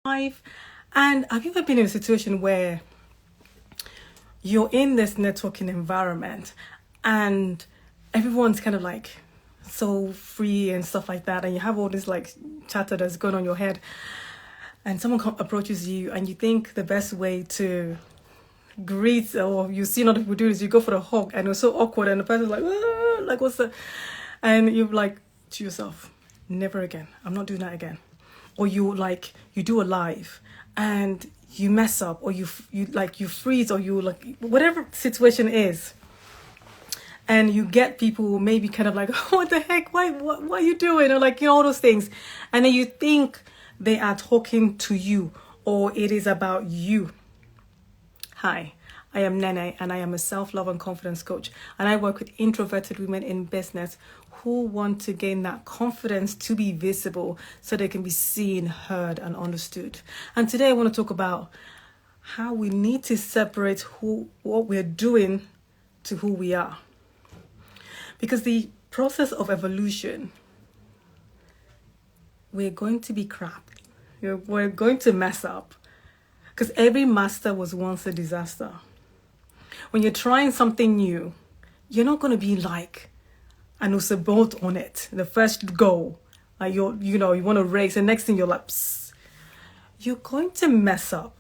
life. And have you ever been in a situation where you're in this networking environment and everyone's kind of like so free and stuff like that, and you have all this like chatter that's going on in your head, and someone approaches you and you think the best way to greet, or you see other people do this, you go for the hug, and it's so awkward, and the person's like, "Ah," like what's the, and you're like to yourself, never again, I'm not doing that again. Or you do a live and you mess up, or you freeze, or you like whatever situation is, and you get people maybe kind of like, oh, what the heck, what are you doing, or like, all those things, and then you think they are talking to you, or it is about you. Hi, I am Nene, and I am a self-love and confidence coach, and I work with introverted women in business who want to gain that confidence to be visible so they can be seen, heard, and understood. And today I want to talk about how we need to separate what we're doing to who we are. Because the process of evolution, we're going to be crap. We're going to mess up. Because every master was once a disaster. When you're trying something new, you're not going to be like an bolt on it. The first go, like you want to race, and next thing you're like, psst. You're going to mess up,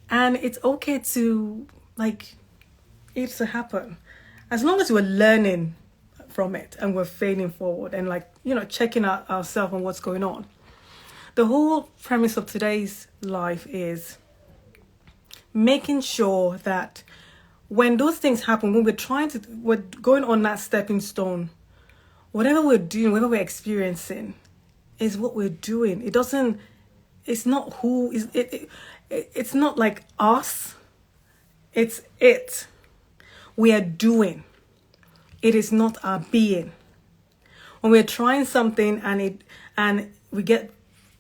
and it's okay to it to happen, as long as we're learning from it and we're failing forward and checking out ourselves on what's going on. The whole premise of today's life is making sure that when those things happen, when we're going on that stepping stone, whatever we're doing, whatever we're experiencing, is what we're doing. It's not who is it. It's not like us. It's it. We are doing. It is not our being. When we're trying something and we get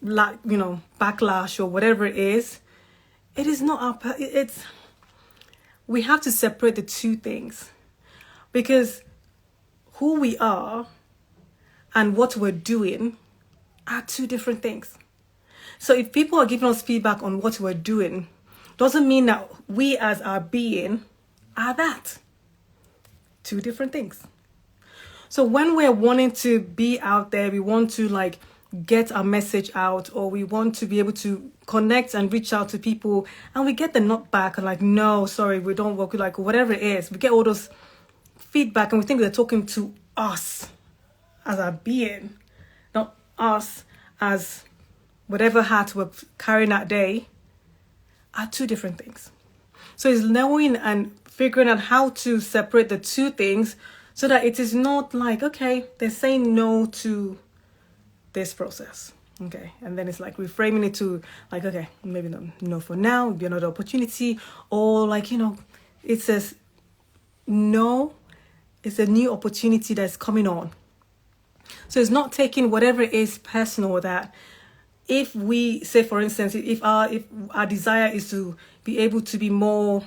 backlash or whatever it is not our. We have to separate the two things, because who we are and what we're doing are two different things. So if people are giving us feedback on what we're doing, doesn't mean that we as our being are that. Two different things. So when we're wanting to be out there, we want to get our message out, or we want to be able to connect and reach out to people, and we get the knock back and no, sorry, we don't work with whatever it is. We get all those feedback and we think they're talking to us as our being, not us as whatever hat we're carrying that day, are two different things. So it's knowing and figuring out how to separate the two things so that it is not okay, they're saying no to this process. Okay. And then it's reframing it to okay, maybe no for now, be another opportunity, or it says no, it's a new opportunity that's coming on. So it's not taking whatever it is personal, that if we say, for instance, if our desire is to be able to be more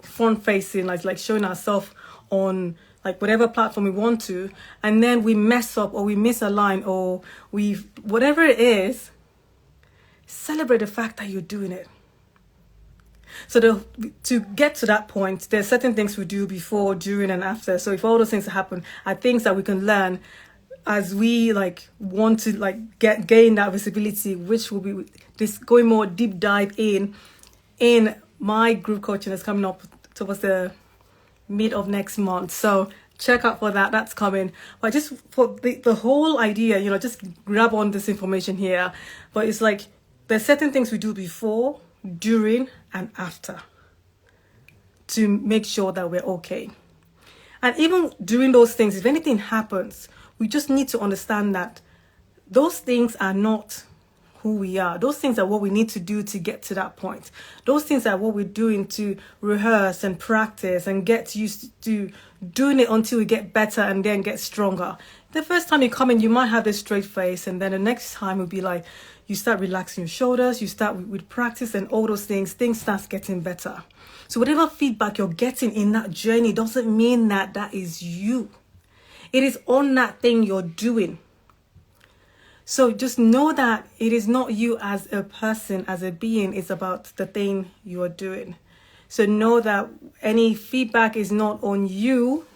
front facing, like showing ourselves on whatever platform we want to, and then we mess up or we misalign or whatever it is, celebrate the fact that you're doing it. So to get to that point, there's certain things we do before, during, and after. So if all those things happen are things that we can learn as we want to gain that visibility, which will be this going more deep dive in my group coaching that's coming up towards the mid of next month. So check out for that. That's coming. But just for the whole idea, just grab on this information here. But it's there's certain things we do before, during, and after to make sure that we're okay. And even during those things, if anything happens, we just need to understand that those things are not who we are. Those things are what we need to do to get to that point. Those things are what we're doing to rehearse and practice and get used to doing it until we get better and then get stronger. The first time you come in, you might have this straight face, and then the next time will be you start relaxing your shoulders, you start with practice and all those things start getting better. So whatever feedback you're getting in that journey doesn't mean that is you. It is on that thing you're doing. So just know that it is not you as a person, as a being, it's about the thing you are doing. So know that any feedback is not on you,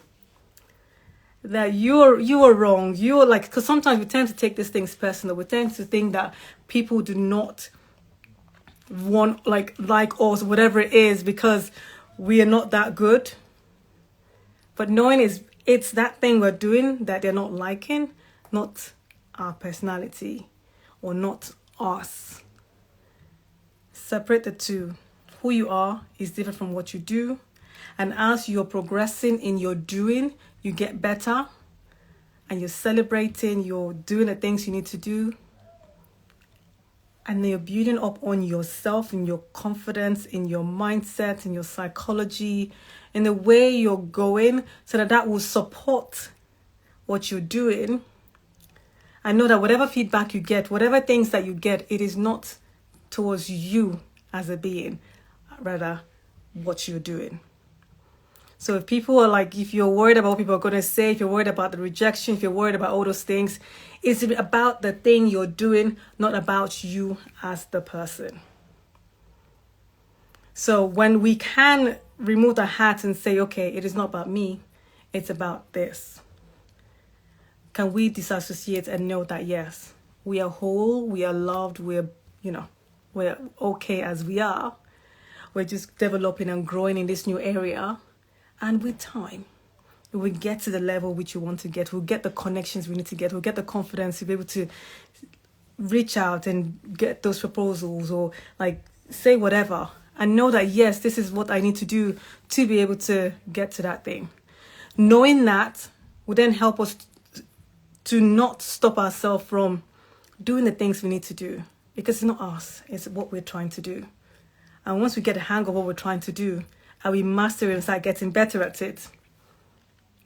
that you are wrong. You're like, because sometimes we tend to take these things personal. We tend to think that people do not want like us, whatever it is, because we are not that good. But knowing it's that thing we're doing that they're not liking, not our personality or not us. Separate the two. Who you are is different from what you do. And as you're progressing in your doing, you get better and you're celebrating, you're doing the things you need to do. And then you're building up on yourself, in your confidence, in your mindset, in your psychology, in the way you're going, so that will support what you're doing. I know that whatever feedback you get, whatever things that you get, it is not towards you as a being, rather what you're doing. So if people are like, if you're worried about what people are going to say, if you're worried about the rejection, if you're worried about all those things, it's about the thing you're doing, not about you as the person. So when we can remove the hat and say, okay, it is not about me, it's about this. Can we disassociate and know that, yes, we are whole, we are loved, we're okay as we are. We're just developing and growing in this new area. And with time, we get to the level which you want to get. We'll get the connections we need to get. We'll get the confidence to be able to reach out and get those proposals or like say whatever. And know that, yes, this is what I need to do to be able to get to that thing. Knowing that will then help us to not stop ourselves from doing the things we need to do. Because it's not us, it's what we're trying to do. And once we get a hang of what we're trying to do, and we master it and start getting better at it,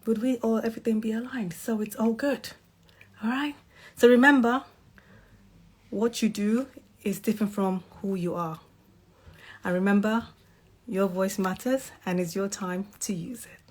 would we all, everything be aligned? So it's all good. All right? So remember, what you do is different from who you are. And remember, your voice matters and it's your time to use it.